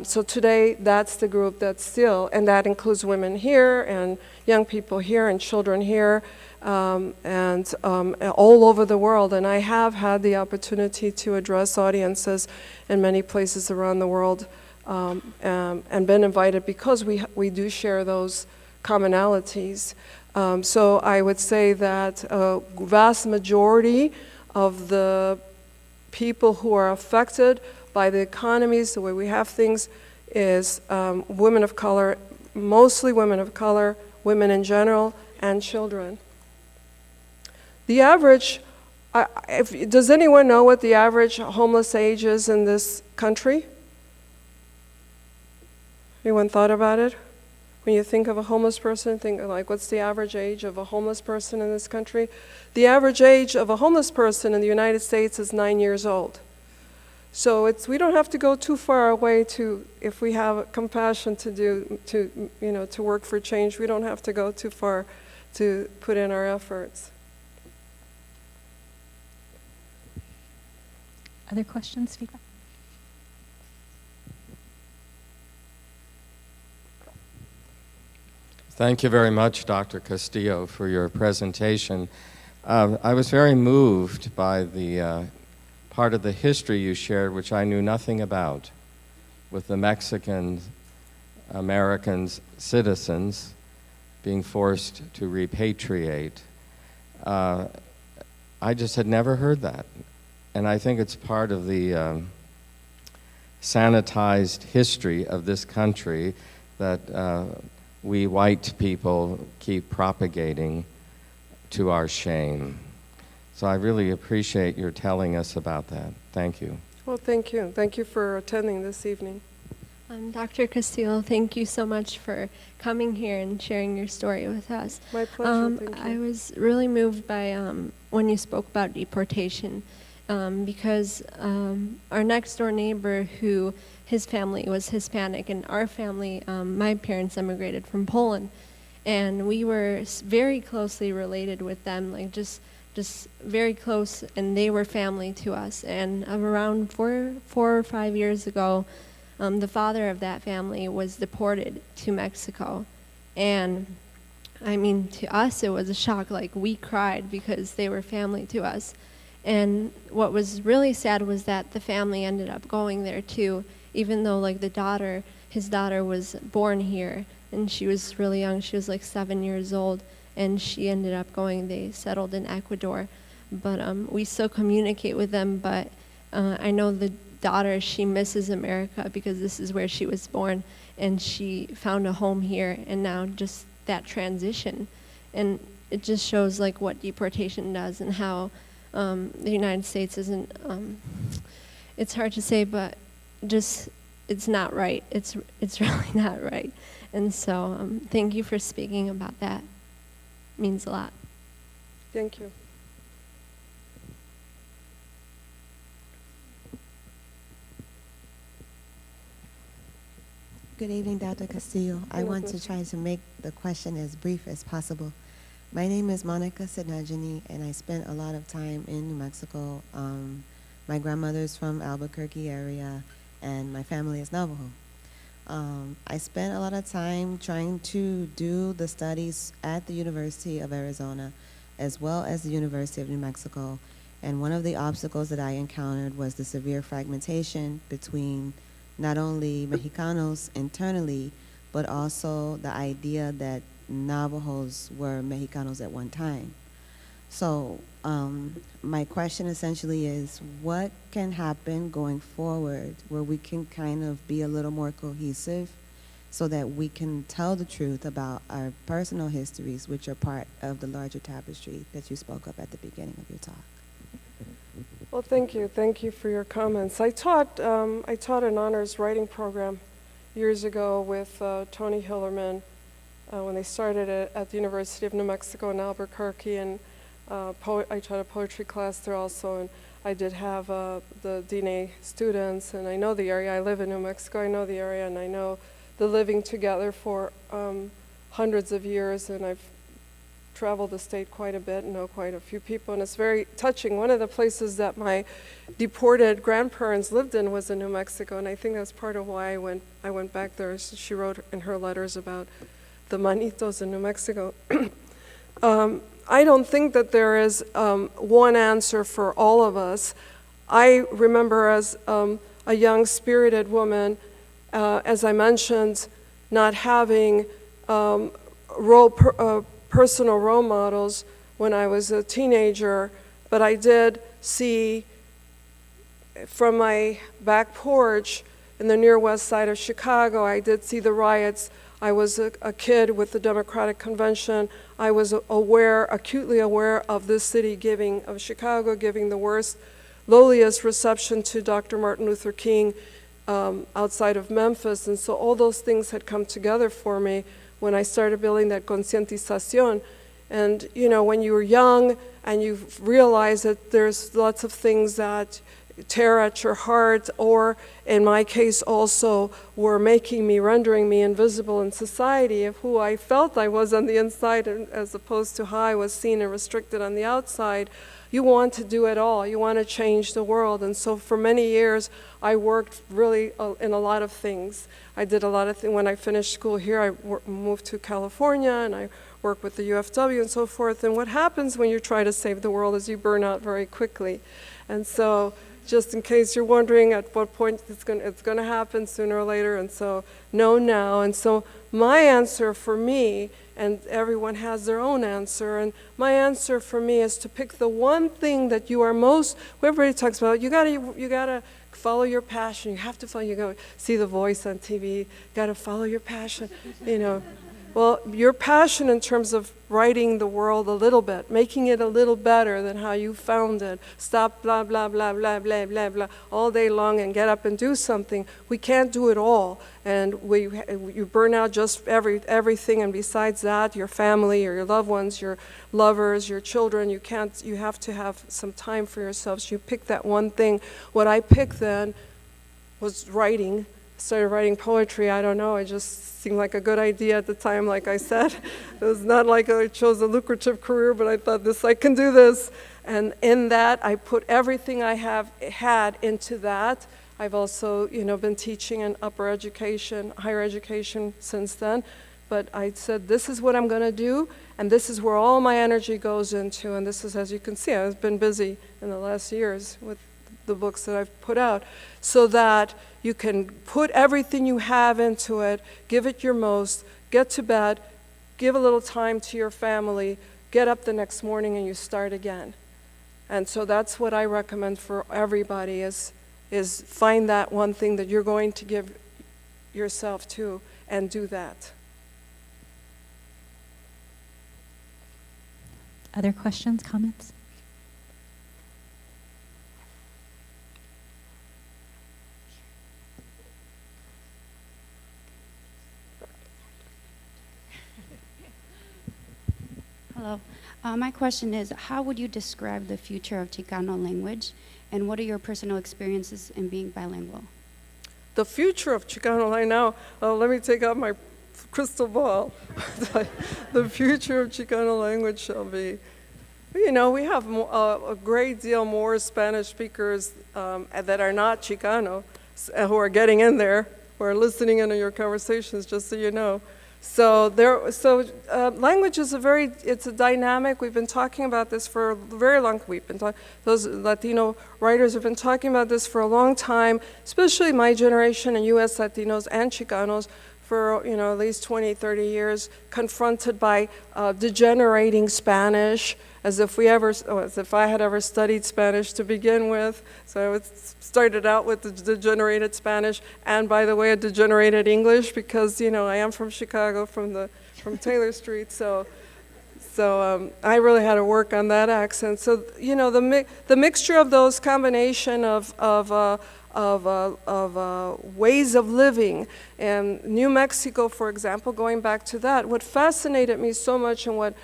So today, that's the group that's still, and that includes women here, and young people here, and children here, and all over the world. And I have had the opportunity to address audiences in many places around the world, and been invited because we do share those commonalities. So I would say that a vast majority of the people who are affected by the economies, the way we have things, is women of color, mostly women of color, women in general, and children. The average, does anyone know what the average homeless age is in this country? Anyone thought about it? When you think of a homeless person, think like, what's the average age of a homeless person in this country? The average age of a homeless person in the United States is 9 years old. So we don't have to go too far away if we have compassion to work for change, we don't have to go too far to put in our efforts. Other questions, feedback? Thank you very much, Dr. Castillo, for your presentation. I was very moved by the part of the history you shared, which I knew nothing about, with the Mexican Americans, citizens, being forced to repatriate. I just had never heard that. And I think it's part of the sanitized history of this country that we white people keep propagating to our shame. So I really appreciate your telling us about that. Thank you. Well, thank you. Thank you for attending this evening. Dr. Castillo, thank you so much for coming here and sharing your story with us. My pleasure, thank you. I was really moved by when you spoke about deportation, because our next door neighbor, who his family was Hispanic, and our family, my parents immigrated from Poland, and we were very closely related with them, like just very close, and they were family to us. And around four or 5 years ago, the father of that family was deported to Mexico. And I mean, to us, it was a shock. Like, we cried because they were family to us. And what was really sad was that the family ended up going there too, even though like his daughter was born here, and she was really young. She was like 7 years old, and she ended up going, they settled in Ecuador. But we still communicate with them, but I know the daughter, she misses America because this is where she was born, and she found a home here, and now just that transition. And it just shows like what deportation does, and how the United States isn't, it's hard to say, but just, it's not right. It's really not right. And so thank you for speaking about that. It means a lot. Thank you. Good evening, Dr. Castillo. I want to try to make the question as brief as possible. My name is Monica Sinajani, and I spent a lot of time in New Mexico. My grandmother's from Albuquerque area, and my family is Navajo. I spent a lot of time trying to do the studies at the University of Arizona, as well as the University of New Mexico. And one of the obstacles that I encountered was the severe fragmentation between not only Mexicanos internally, but also the idea that Navajos were Mexicanos at one time. So my question essentially is, what can happen going forward where we can kind of be a little more cohesive so that we can tell the truth about our personal histories, which are part of the larger tapestry that you spoke of at the beginning of your talk? Well, thank you. Thank you for your comments. I taught an honors writing program years ago with Tony Hillerman when they started it at the University of New Mexico in Albuquerque, and I taught a poetry class there also, and I did have the DNA students, and I know the area. I live in New Mexico. I know the area, and I know the living together for hundreds of years, and I've traveled the state quite a bit and know quite a few people, and it's very touching. One of the places that my deported grandparents lived in was in New Mexico, and I think that's part of why I went back there. She wrote in her letters about the Manitos in New Mexico. I don't think that there is one answer for all of us. I remember as a young spirited woman, as I mentioned, not having personal role models when I was a teenager, but I did see from my back porch in the near west side of Chicago, I did see the riots. I was a kid with the Democratic Convention. I was acutely aware of this city of Chicago giving the worst, lowliest reception to Dr. Martin Luther King outside of Memphis. And so all those things had come together for me when I started building that concientización. And when you were young and you realize that there's lots of things that tear at your heart, or in my case also were rendering me invisible in society of who I felt I was on the inside, as opposed to how I was seen and restricted on the outside. You want to do it all. You want to change the world. And so for many years, I worked really in a lot of things. I did a lot of things. When I finished school here, I moved to California, and I worked with the UFW and so forth. And what happens when you try to save the world is you burn out very quickly. And so just in case you're wondering at what point it's going to happen sooner or later, and so know now. And so my answer for me, and everyone has their own answer, and my answer for me is to pick the one thing that you are most, everybody talks about, you gotta follow your passion, you have to follow, you go see The Voice on TV, you gotta follow your passion, Well, your passion in terms of writing the world a little bit, making it a little better than how you found it. Stop blah, blah, blah, blah, blah, blah, blah, all day long and get up and do something. We can't do it all. And you burn out just everything, and besides that, your family or your loved ones, your lovers, your children, you have to have some time for yourself. So you pick that one thing. What I picked then was writing. Started writing poetry. I don't know, it just seemed like a good idea at the time, like I said. It was not like I chose a lucrative career, but I thought I can do this. And in that, I put everything I have had into that. I've also, been teaching in upper education, higher education since then. But I said, this is what I'm going to do, and this is where all my energy goes into. And this is, as you can see, I've been busy in the last years with the books that I've put out, so that you can put everything you have into it, give it your most, get to bed, give a little time to your family, get up the next morning and you start again. And so that's what I recommend for everybody is find that one thing that you're going to give yourself to and do that. Other questions, comments? Hello. My question is, how would you describe the future of Chicano language, and what are your personal experiences in being bilingual? The future of Chicano, I know, let me take out my crystal ball. The future of Chicano language shall be, we have a great deal more Spanish speakers that are not Chicano, who are getting in there, who are listening into your conversations, just so you know. So language is it's a dynamic. We've been talking about this for a very long time. Those Latino writers have been talking about this for a long time, especially my generation and U.S. Latinos and Chicanos for at least 20, 30 years, confronted by degenerating Spanish, as if I had ever studied Spanish to begin with. So it started out with the degenerated Spanish, and by the way, a degenerated English, because I am from Chicago, from Taylor Street. So I really had to work on that accent. So the mixture of those combination of ways of living. And New Mexico, for example, going back to that, what fascinated me so much and what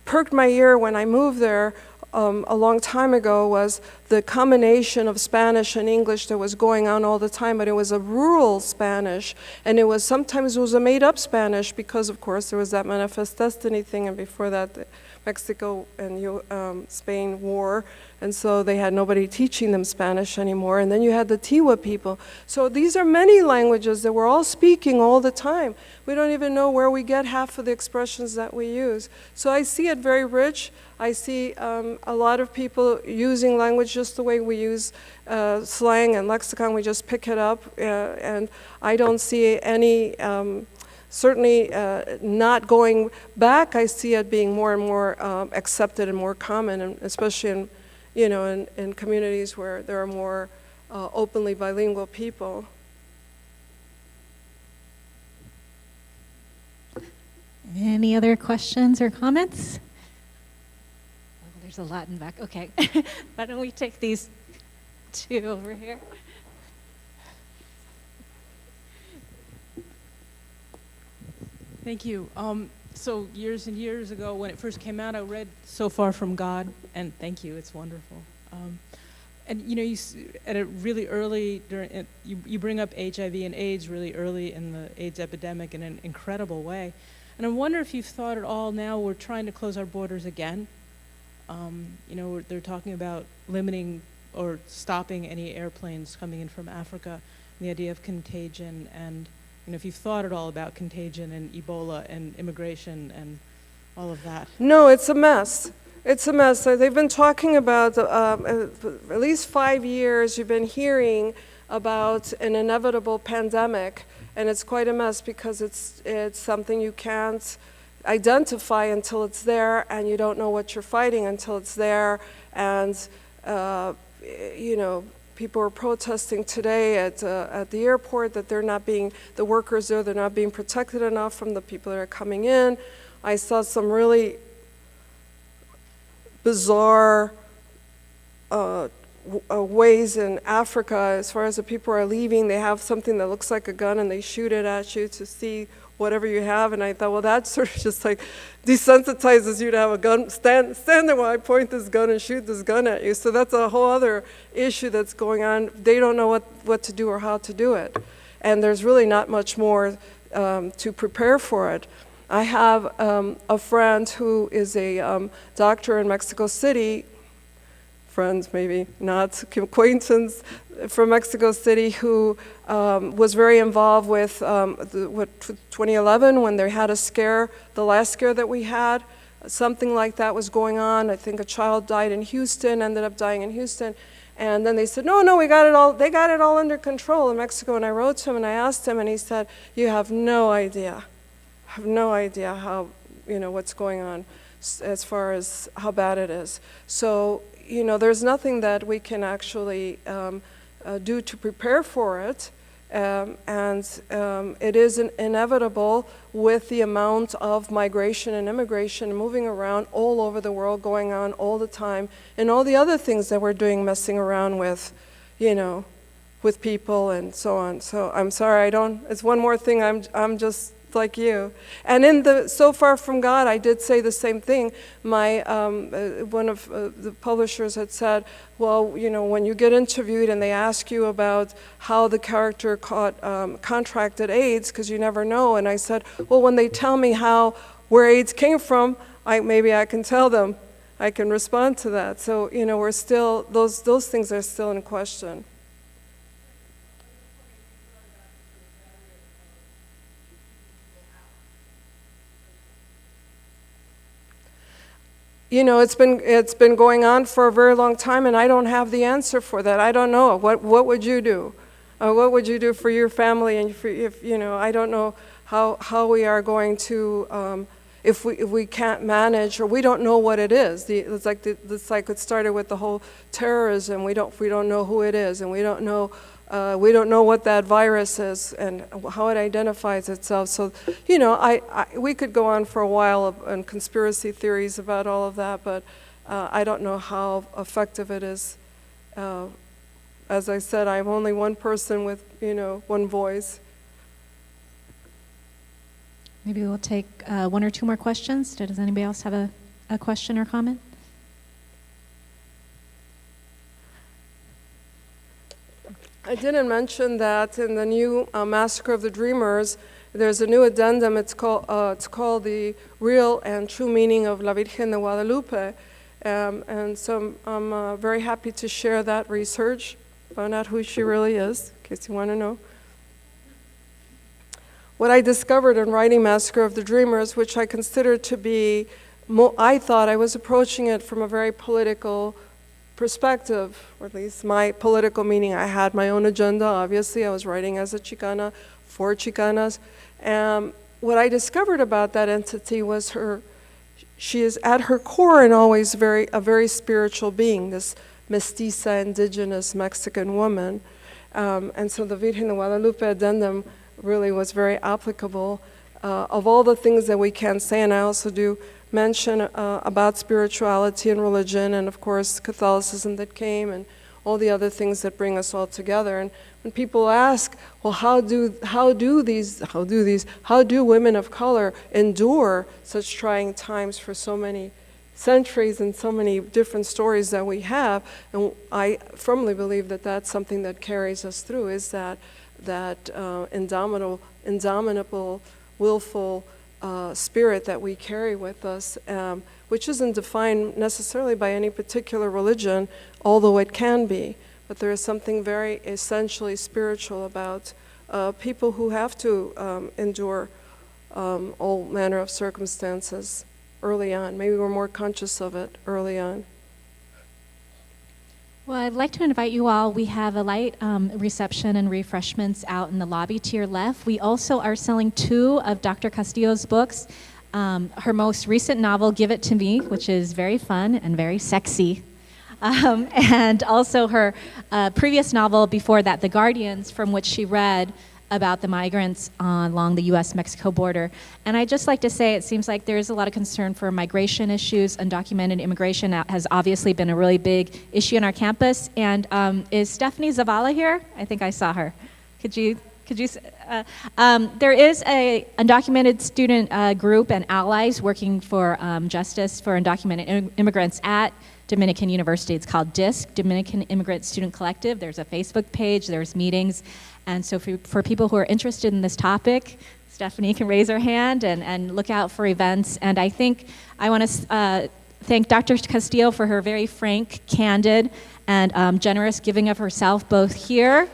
perked my ear when I moved there a long time ago was the combination of Spanish and English that was going on all the time, but it was a rural Spanish, and sometimes it was a made-up Spanish because, of course, there was that Manifest Destiny thing, and before that, the Mexico and Spain war, and so they had nobody teaching them Spanish anymore, and then you had the Tiwa people. So these are many languages that we're all speaking all the time. We don't even know where we get half of the expressions that we use. So I see it very rich. I see a lot of people using language just the way we use slang and lexicon. We just pick it up, and I don't see any, certainly not going back. I see it being more and more accepted and more common, and especially in communities where there are more openly bilingual people. Any other questions or comments? Oh, there's a lot in back. Okay. Why don't we take these two over here? Thank you. So years and years ago, when it first came out, I read "So Far from God," and thank you. It's wonderful. And at a really early you bring up HIV and AIDS really early in the AIDS epidemic in an incredible way. And I wonder if you've thought at all, now we're trying to close our borders again. They're talking about limiting or stopping any airplanes coming in from Africa, and the idea of contagion, and if you've thought at all about contagion and Ebola and immigration and all of that. No, it's a mess. It's a mess. They've been talking about, at least 5 years, you've been hearing about an inevitable pandemic, and it's quite a mess because it's something you can't identify until it's there, and you don't know what you're fighting until it's there. And people are protesting today at the airport that the workers there, they're not being protected enough from the people that are coming in. I saw some really bizarre ways in Africa, as far as the people are leaving, they have something that looks like a gun and they shoot it at you to see whatever you have. And I thought, well, that sort of just like desensitizes you to have a gun, stand there while I point this gun and shoot this gun at you. So that's a whole other issue that's going on. They don't know what to do or how to do it. And there's really not much more to prepare for it. I have a friend who is a doctor in Mexico City, friends maybe, not acquaintance, from Mexico City, who was very involved with 2011 when they had a scare, the last scare that we had. Something like that was going on. I think a child died in Houston, ended up dying in Houston. And then they said, no, they got it all under control in Mexico. And I wrote to him and I asked him, and he said, you have no idea. I have no idea how, what's going on as far as how bad it is. So, there's nothing that we can actually do to prepare for it. And it is inevitable with the amount of migration and immigration moving around all over the world, going on all the time, and all the other things that we're doing, messing around with, with people and so on. So I'm sorry, it's one more thing, I'm just like you. And in the So Far From God, I did say the same thing. My one of the publishers had said, well, when you get interviewed and they ask you about how the character contracted AIDS, because you never know, and I said, well, when they tell me where AIDS came from, maybe I can tell them, I can respond to that. So, we're still, those things are still in question. It's been going on for a very long time, and I don't have the answer for that. I don't know. What would you do? What would you do for your family? And I don't know how we are going to, if we can't manage, or we don't know what it is. It's like it started with the whole terrorism. We don't know who it is, and we don't know what that virus is and how it identifies itself. So, we could go on for a while on conspiracy theories about all of that, but I don't know how effective it is. As I said, I'm only one person with, one voice. Maybe we'll take one or two more questions. Does anybody else have a a question or comment? I didn't mention that in the new Massacre of the Dreamers, there's a new addendum. It's called The Real and True Meaning of La Virgen de Guadalupe. And so I'm very happy to share that research, find out who she really is, in case you want to know. What I discovered in writing Massacre of the Dreamers, which I consider to be, I thought I was approaching it from a very political perspective, or at least my political meaning. I had my own agenda, obviously. I was writing as a Chicana for Chicanas. What I discovered about that entity was she is at her core and always a very spiritual being, this mestiza, indigenous Mexican woman. And so the Virgen de Guadalupe addendum really was very applicable. Of all the things that we can say, and I also do mention about spirituality and religion, and of course Catholicism that came, and all the other things that bring us all together. And when people ask, well, how do women of color endure such trying times for so many centuries and so many different stories that we have? And I firmly believe that that's something that carries us through, is that indomitable, willful spirit that we carry with us, which isn't defined necessarily by any particular religion, although it can be. But there is something very essentially spiritual about people who have to endure all manner of circumstances early on. Maybe we're more conscious of it early on. Well, I'd like to invite you all. We have a light reception and refreshments out in the lobby to your left. We also are selling 2 of Dr. Castillo's books. Her most recent novel, Give It to Me, which is very fun and very sexy. And also her previous novel before that, The Guardians, from which she read about the migrants along the U.S.-Mexico border. And I'd just like to say, it seems like there is a lot of concern for migration issues. Undocumented immigration has obviously been a really big issue on our campus. And is Stephanie Zavala here? I think I saw her. Could you there is a undocumented student group and allies working for justice for undocumented immigrants at Dominican University. It's called DISC, Dominican Immigrant Student Collective. There's a Facebook page, there's meetings. And so for people who are interested in this topic, Stephanie can raise her hand and look out for events. And I think I want to thank Dr. Castillo for her very frank, candid, and generous giving of herself, both here